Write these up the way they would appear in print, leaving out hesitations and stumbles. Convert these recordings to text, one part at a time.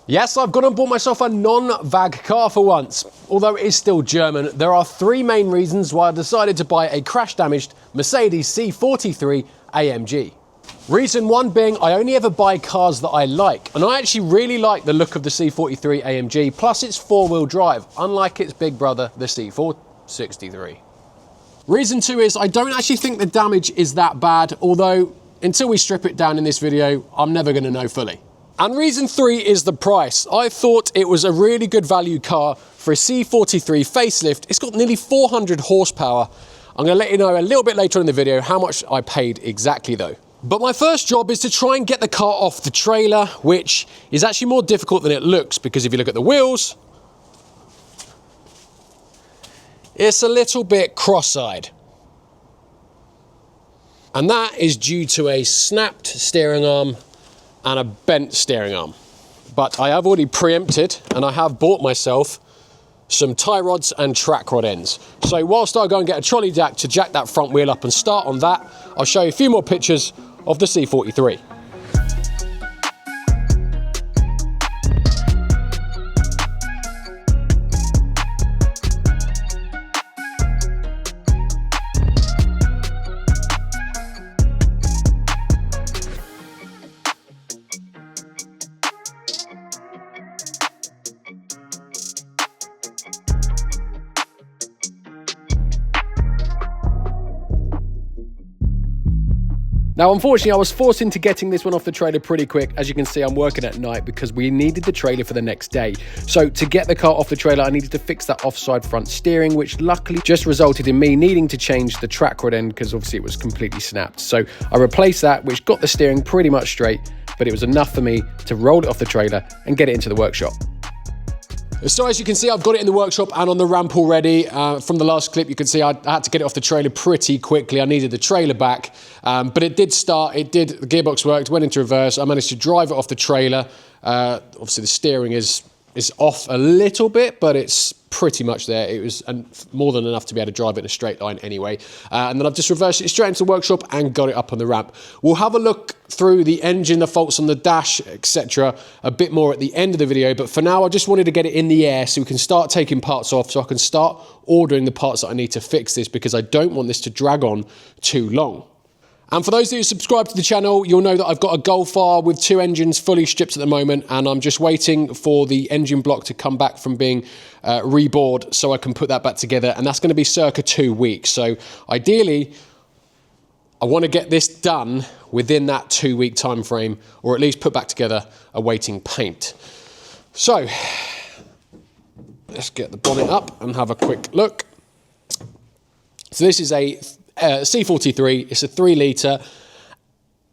Yes, I've gone and bought myself a non-VAG car for once. Although it is still German, there are three main reasons why I decided to buy a crash-damaged Mercedes C43 AMG. Reason one being I only ever buy cars that I like, and I actually really like the look of the C43 AMG, plus it's four-wheel drive, unlike its big brother, the C463. Reason two is I don't actually think the damage is that bad, although until we strip it down in this video, I'm never going to know fully. And reason three is the price. I thought it was a really good value car for a C43 facelift. It's got nearly 400 horsepower. I'm going to let you know a little bit later in the video how much I paid exactly though. But my first job is to try and get the car off the trailer, which is actually more difficult than it looks, because if you look at the wheels, it's a little bit cross-eyed. And that is due to a snapped steering arm and a bent steering arm. But I have already preempted, and I have bought myself some tie rods and track rod ends. So whilst I go and get a trolley jack to jack that front wheel up and start on that, I'll show you a few more pictures of the C43. Now, unfortunately, I was forced into getting this one off the trailer pretty quick. As you can see, I'm working at night because we needed the trailer for the next day. So to get the car off the trailer, I needed to fix that offside front steering, which luckily just resulted in me needing to change the track rod end because obviously it was completely snapped. So I replaced that, which got the steering pretty much straight, but it was enough for me to roll it off the trailer and get it into the workshop. So as you can see, I've got it in the workshop and on the ramp already. From the last clip, you can see I had to get it off the trailer pretty quickly. I needed the trailer back, but it did start. The gearbox worked, went into reverse. I managed to drive it off the trailer. Obviously, the steering is off a little bit, but it's pretty much there. It was more than enough to be able to drive it in a straight line anyway. And then I've just reversed it straight into the workshop and got it up on the ramp. We'll have a look through the engine, the faults on the dash, etc. a bit more at the end of the video. But for now, I just wanted to get it in the air so we can start taking parts off, so I can start ordering the parts that I need to fix this, because I don't want this to drag on too long. And for those of you who subscribe to the channel, you'll know that I've got a Golf R with two engines fully stripped at the moment, and I'm just waiting for the engine block to come back from being rebored so I can put that back together, and that's going to be circa 2 weeks. So ideally, I want to get this done within that 2-week time frame, or at least put back together awaiting paint. So let's get the bonnet up and have a quick look. So this is a C43, it's a 3 litre,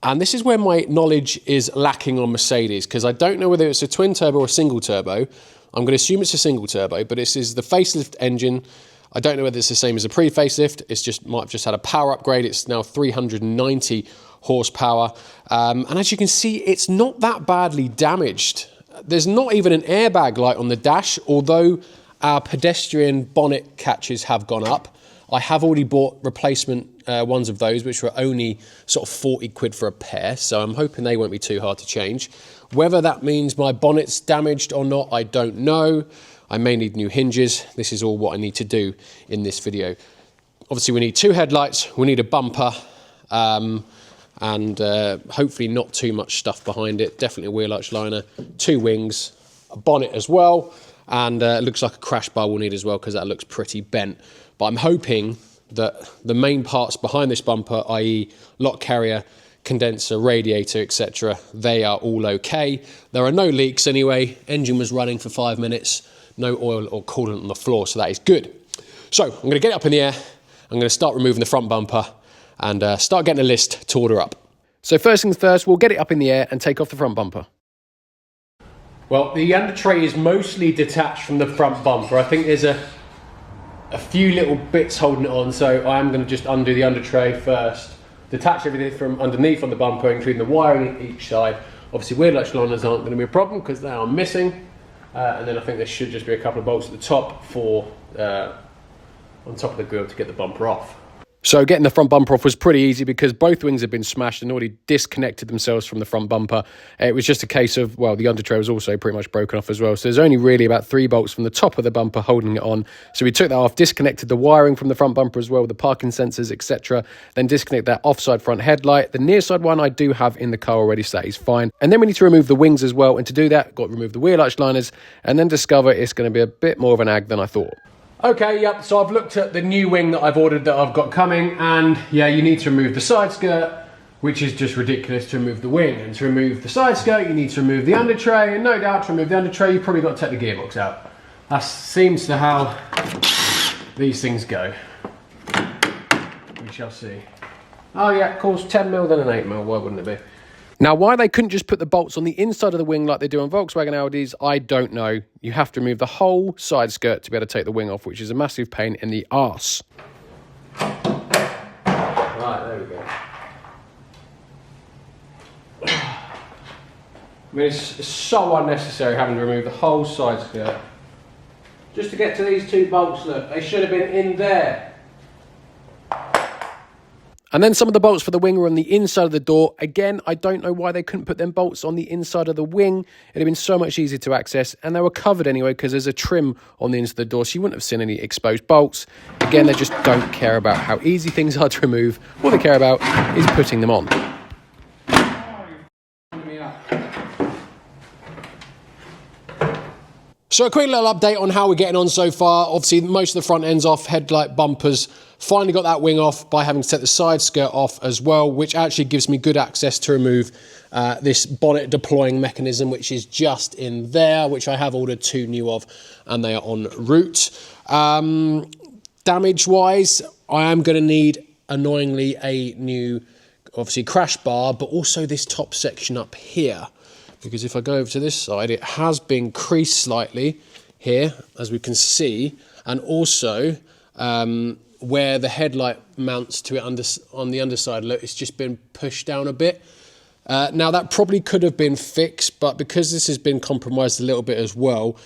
and this is where my knowledge is lacking on Mercedes, because I don't know whether it's a twin turbo or a single turbo. I'm going to assume it's a single turbo, but this is the facelift engine. I don't know whether it's the same as a pre-facelift. It's just might have just had a power upgrade. It's now 390 horsepower, and as you can see, it's not that badly damaged. There's not even an airbag light on the dash, although our pedestrian bonnet catches have gone up. I have already bought replacement ones of those, which were only sort of 40 quid for a pair, so I'm hoping they won't be too hard to change. Whether that means my bonnet's damaged or not, I don't know. I may need new hinges. This is all what I need to do in this video. Obviously, we need 2 headlights, we need a bumper, and hopefully not too much stuff behind it. Definitely a wheel arch liner, 2 wings, a bonnet as well, and it looks like a crash bar we'll need as well, because that looks pretty bent. But I'm hoping that the main parts behind this bumper, i.e. lock carrier, condenser, radiator, etc., they are all okay. There are no leaks anyway. Engine was running for 5 minutes. No oil or coolant on the floor, so that is good. So I'm going to get it up in the air. I'm going to start removing the front bumper and start getting a list to order up. So first things first, we'll get it up in the air and take off the front bumper. Well, the under tray is mostly detached from the front bumper. I think there's a few little bits holding it on, so I am going to just undo the under tray first, detach everything from underneath on the bumper, including the wiring each side. Obviously, wheel arch liners aren't going to be a problem because they are missing, and then I think there should just be a couple of bolts at the top for on top of the grill to get the bumper off. So getting the front bumper off was pretty easy because both wings had been smashed and already disconnected themselves from the front bumper. It was just a case of, well, the under tray was also pretty much broken off as well. So there's only really about 3 bolts from the top of the bumper holding it on. So we took that off, disconnected the wiring from the front bumper as well, the parking sensors, etc. Then disconnect that offside front headlight. The near side one I do have in the car already, so that is fine. And then we need to remove the wings as well. And to do that, got to remove the wheel arch liners and then discover it's going to be a bit more of an ag than I thought. Okay, yep, so I've looked at the new wing that I've ordered that I've got coming, and yeah, you need to remove the side skirt, which is just ridiculous to remove the wing. And to remove the side skirt, you need to remove the under tray, and no doubt to remove the under tray, you've probably got to take the gearbox out. That seems to how these things go. We shall see. Oh yeah, of course, 10mm than an 8mm, why wouldn't it be? Now, why they couldn't just put the bolts on the inside of the wing like they do on Volkswagen Audis, I don't know. You have to remove the whole side skirt to be able to take the wing off, which is a massive pain in the arse. Right, there we go. I mean, it's so unnecessary having to remove the whole side skirt. Just to get to these 2 bolts, look, they should have been in there. And then some of the bolts for the wing were on the inside of the door. Again, I don't know why they couldn't put them bolts on the inside of the wing. It'd have been so much easier to access, and they were covered anyway because there's a trim on the inside of the door, so you wouldn't have seen any exposed bolts. Again, they just don't care about how easy things are to remove. All they care about is putting them on. So a quick little update on how we're getting on so far. Obviously, most of the front end's off, headlight, bumpers. Finally got that wing off by having to take the side skirt off as well, which actually gives me good access to remove this bonnet deploying mechanism, which is just in there, which I have ordered 2 new of, and they are en route. Damage-wise, I am going to need, annoyingly, a new, obviously, crash bar, but also this top section up here. Because if I go over to this side, it has been creased slightly here, as we can see, and also where the headlight mounts to it on the underside, look, it's just been pushed down a bit. Now that probably could have been fixed, but because this has been compromised a little bit as well,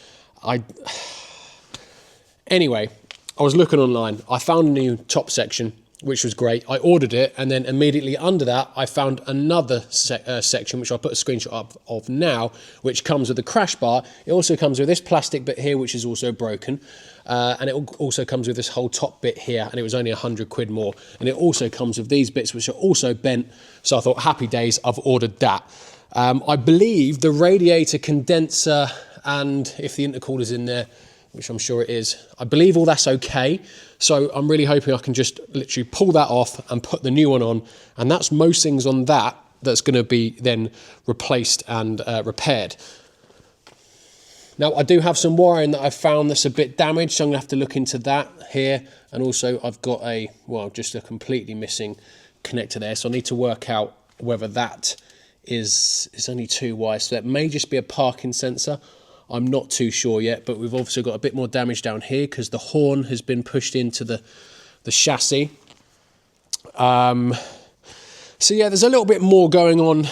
Anyway, I was looking online, I found a new top section, which was great. I ordered it, and then immediately under that, I found another section, which I'll put a screenshot up of now, which comes with the crash bar. It also comes with this plastic bit here, which is also broken. And it also comes with this whole top bit here, and it was only 100 quid more. And it also comes with these bits, which are also bent. So I thought, happy days, I've ordered that. I believe the radiator condenser, and if the intercooler's in there, which I'm sure it is, I believe all that's okay. So I'm really hoping I can just literally pull that off and put the new one on. And that's most things on that that's going to be then replaced and repaired. Now, I do have some wiring that I've found that's a bit damaged, so I'm going to have to look into that here. And also I've got just a completely missing connector there. So I need to work out whether that is only 2 wires. So that may just be a parking sensor. I'm not too sure yet, but we've also got a bit more damage down here because the horn has been pushed into the chassis. So yeah, there's a little bit more going on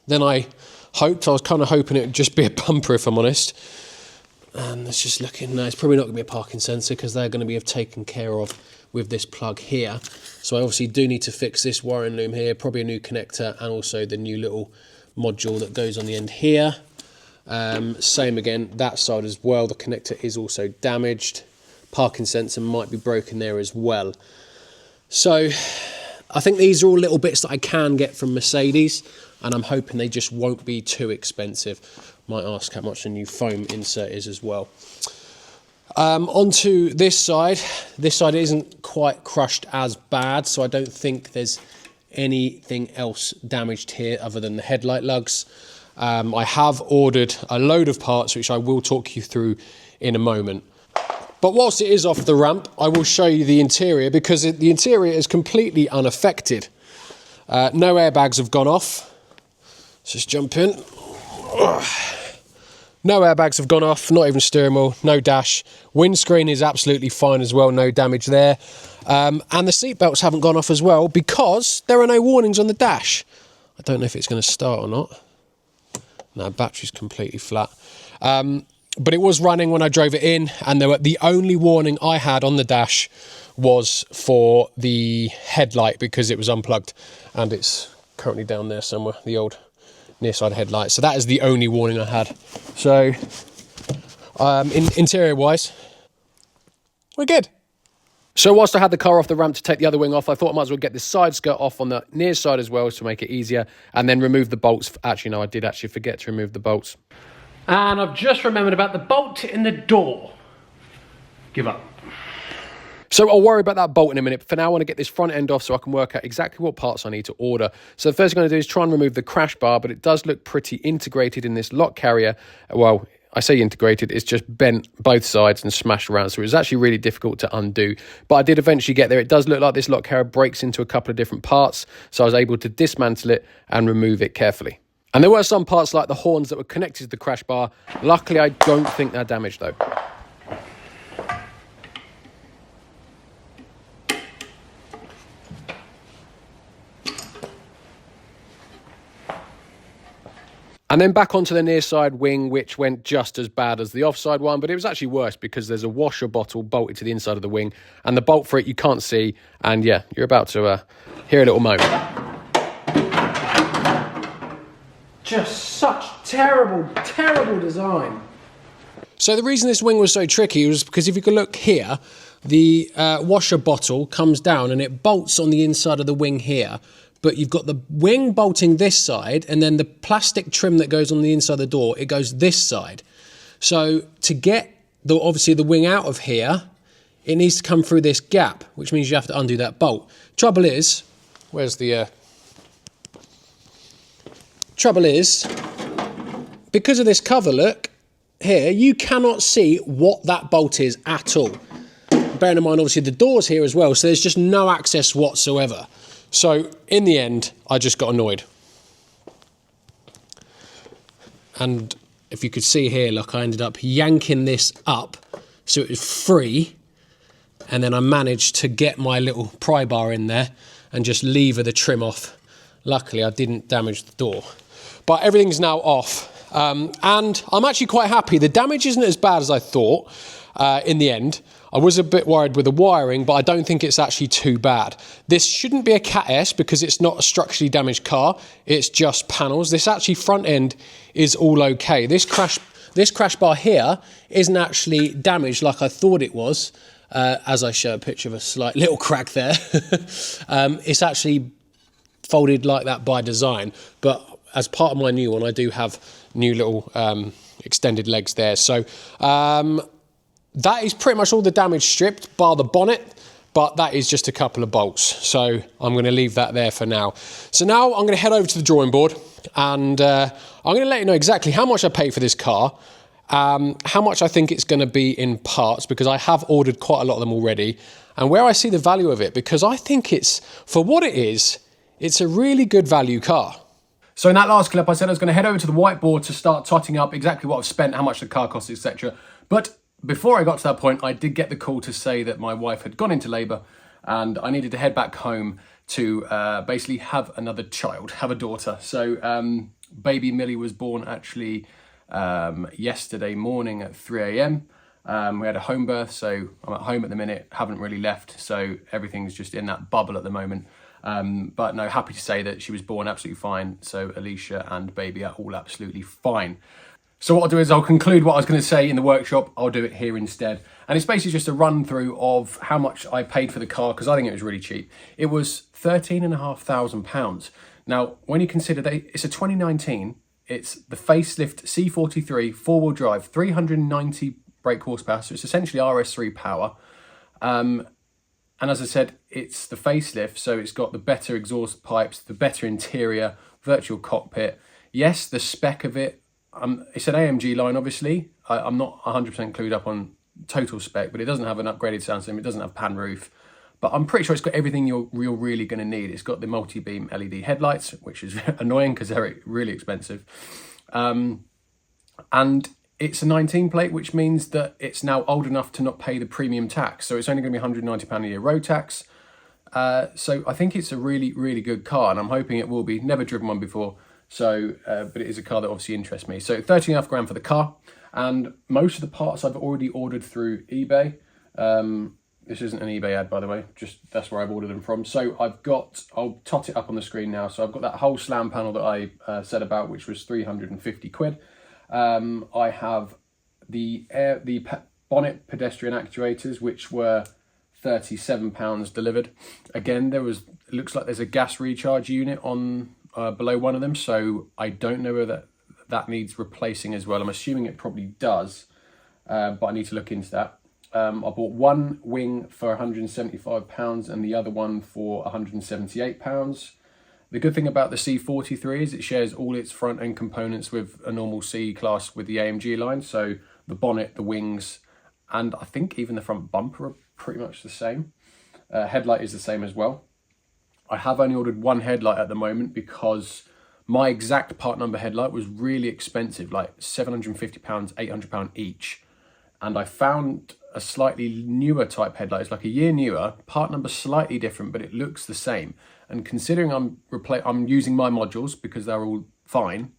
than I hoped. I was kind of hoping it would just be a bumper, if I'm honest. And it's just looking, it's probably not going to be a parking sensor because they're going to be taken care of with this plug here. So I obviously do need to fix this wiring loom here, probably a new connector, and also the new little module that goes on the end here. Same again, that side as well. The connector is also damaged. Parking sensor might be broken there as well. So I think these are all little bits that I can get from Mercedes, and I'm hoping they just won't be too expensive. Might ask how much a new foam insert is as well. Onto this side. This side isn't quite crushed as bad, so I don't think there's anything else damaged here other than the headlight lugs. I have ordered a load of parts, which I will talk you through in a moment. But whilst it is off the ramp, I will show you the interior, because the interior is completely unaffected. No airbags have gone off. Let's just jump in. No airbags have gone off, not even steering wheel, no dash. Windscreen is absolutely fine as well, no damage there. And the seat belts haven't gone off as well because there are no warnings on the dash. I don't know if it's going to start or not. No, battery's completely flat. But it was running when I drove it in, and the only warning I had on the dash was for the headlight because it was unplugged, and it's currently down there somewhere, the old near side headlight. So that is the only warning I had. So interior wise, we're good. So whilst I had the car off the ramp to take the other wing off, I thought I might as well get this side skirt off on the near side as well to make it easier, and then remove the bolts. Actually, no, I did actually forget to remove the bolts. And I've just remembered about the bolt in the door. Give up. So I'll worry about that bolt in a minute. But for now, I want to get this front end off so I can work out exactly what parts I need to order. So the first thing I'm going to do is try and remove the crash bar, but it does look pretty integrated in this lock carrier. Well, I say integrated, it's just bent both sides and smashed around. So it was actually really difficult to undo. But I did eventually get there. It does look like this lock carrier breaks into a couple of different parts. So I was able to dismantle it and remove it carefully. And there were some parts like the horns that were connected to the crash bar. Luckily, I don't think they're damaged though. And then back onto the near side wing, which went just as bad as the offside one, but it was actually worse because there's a washer bottle bolted to the inside of the wing, and the bolt for it you can't see, and yeah, you're about to hear a little moan. Just such terrible, terrible design. So the reason this wing was so tricky was because if you could look here, the washer bottle comes down and it bolts on the inside of the wing here. But you've got the wing bolting this side, and then the plastic trim that goes on the inside of the door, it goes this side. So to get obviously the wing out of here, it needs to come through this gap, which means you have to undo that bolt. Trouble is, because of this cover look here, you cannot see what that bolt is at all. Bearing in mind, obviously, the door's here as well, so there's just no access whatsoever. So in the end, I just got annoyed. And if you could see here, look, I ended up yanking this up so it was free. And then I managed to get my little pry bar in there and just lever the trim off. Luckily, I didn't damage the door. But everything's now off. And I'm actually quite happy. The damage isn't as bad as I thought in the end. I was a bit worried with the wiring, but I don't think it's actually too bad. This shouldn't be a Cat S because it's not a structurally damaged car. It's just panels. This actually front end is all okay. This crash bar here isn't actually damaged like I thought it was, as I show a picture of a slight little crack there. It's actually folded like that by design, but as part of my new one, I do have new little extended legs there. So that is pretty much all the damage stripped, bar the bonnet, but that is just a couple of bolts. So I'm going to leave that there for now. So now I'm going to head over to the drawing board, and I'm going to let you know exactly how much I paid for this car, how much I think it's going to be in parts, because I have ordered quite a lot of them already, and where I see the value of it, because I think it's, for what it is, it's a really good value car. So in that last clip, I said I was going to head over to the whiteboard to start totting up exactly what I've spent, how much the car costs, etc. But before I got to that point, I did get the call to say that my wife had gone into labour and I needed to head back home to basically have another child, have a daughter. So baby Millie was born actually yesterday morning at 3 a.m. We had a home birth, so I'm at home at the minute, haven't really left, so everything's just in that bubble at the moment. But no, happy to say that she was born absolutely fine. So Alicia and baby are all absolutely fine. So what I'll do is I'll conclude what I was going to say in the workshop. I'll do it here instead. And it's basically just a run through of how much I paid for the car, because I think it was really cheap. It was £13,500. Now, when you consider that it's a 2019, it's the facelift C43 four-wheel drive, 390 brake horsepower. So it's essentially RS3 power. And as I said, it's the facelift, so it's got the better exhaust pipes, the better interior, virtual cockpit. Yes, the spec of it, it's an AMG line, obviously. I'm not 100% clued up on total spec, but it doesn't have an upgraded sound system. It doesn't have pan roof. But I'm pretty sure it's got everything you're really going to need. It's got the multi-beam LED headlights, which is annoying because they're really expensive. And it's a 19 plate, which means that it's now old enough to not pay the premium tax. So it's only going to be £190 a year road tax. So I think it's a really good car, and I'm hoping it will be. Never driven one before, So, but it is a car that obviously interests me. So 13.5 grand for the car, and most of the parts I've already ordered through eBay. This isn't an eBay ad, by the way, just that's where I've ordered them from. So I'll tot it up on the screen now. So I've got that whole slam panel that I said about, which was 350 quid. I have the bonnet pedestrian actuators, which were £37 delivered. Again, it looks like there's a gas recharge unit on below one of them, so I don't know whether that needs replacing as well. I'm assuming it probably does, but I need to look into that. I bought one wing for £175 and the other one for £178. The good thing about the C43 is it shares all its front end components with a normal C-Class with the AMG line. So the bonnet, the wings, and I think even the front bumper are pretty much the same. Headlight is the same as well. I have only ordered one headlight at the moment because my exact part number headlight was really expensive, like £750, £800 each. And I found a slightly newer type headlight. It's like a year newer, part number slightly different, but it looks the same. And considering I'm using my modules because they're all fine,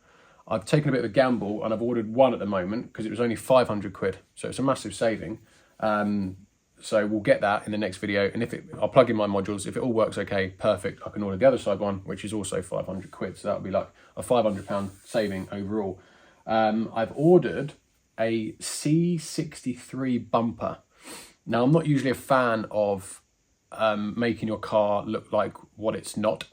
I've taken a bit of a gamble and I've ordered one at the moment because it was only 500 quid. So it's a massive saving. So we'll get that in the next video. And I'll plug in my modules. If it all works okay, perfect. I can order the other side one, which is also 500 quid. So that'll be like a £500 saving overall. I've ordered a C43 bumper. Now, I'm not usually a fan of making your car look like what it's not,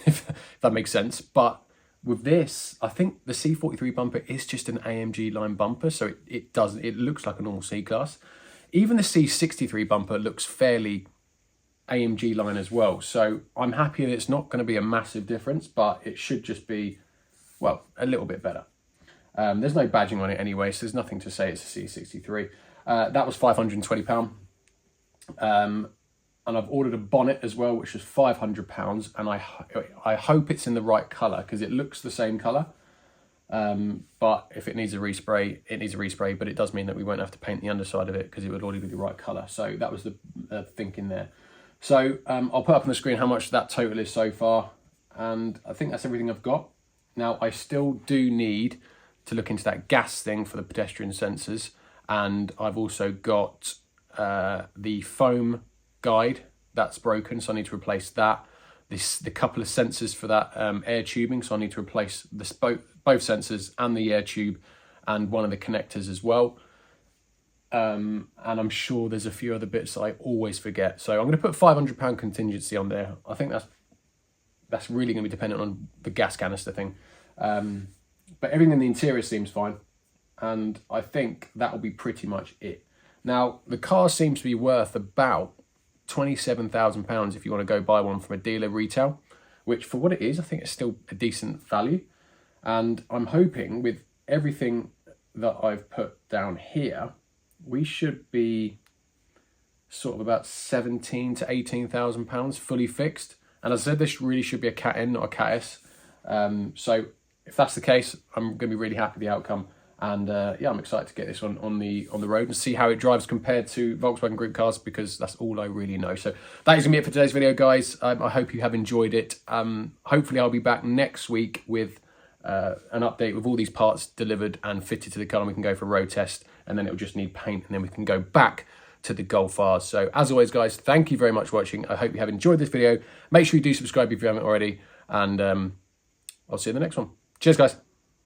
if that makes sense. But with this, I think the C43 bumper is just an AMG line bumper. So it looks like a normal C-Class. Even the C63 bumper looks fairly AMG line as well. So I'm happy that it's not going to be a massive difference, but it should just be, well, a little bit better. There's no badging on it anyway, so there's nothing to say it's a C63. That was £520. And I've ordered a bonnet as well, which is £500. And I hope it's in the right colour because it looks the same colour. But if it needs a respray, it needs a respray, but it does mean that we won't have to paint the underside of it because it would already be the right colour. So that was the thinking there. So I'll put up on the screen how much that total is so far. And I think that's everything I've got. Now, I still do need to look into that gas thing for the pedestrian sensors. And I've also got the foam guide that's broken, so I need to replace that. The couple of sensors for that air tubing, so I need to replace both sensors and the air tube and one of the connectors as well. And I'm sure there's a few other bits that I always forget. So I'm going to put £500 contingency on there. I think that's really going to be dependent on the gas canister thing. But everything in the interior seems fine. And I think that will be pretty much it. Now, the car seems to be worth about £27,000 if you want to go buy one from a dealer retail, which for what it is, I think it's still a decent value. And I'm hoping with everything that I've put down here, we should be sort of about £17,000 to £18,000 fully fixed. And as I said, this really should be a Cat N, not a Cat S. So if that's the case, I'm going to be really happy with the outcome. And yeah, I'm excited to get this one on the road and see how it drives compared to Volkswagen Group cars, because that's all I really know. So that is going to be it for today's video, guys. I hope you have enjoyed it. Hopefully I'll be back next week with an update with all these parts delivered and fitted to the car, and we can go for a road test, and then it'll just need paint, and then we can go back to the Golf R's. So as always, guys, thank you very much for watching. I hope you have enjoyed this video. Make sure you do subscribe if you haven't already, and I'll see you in the next one. Cheers, guys.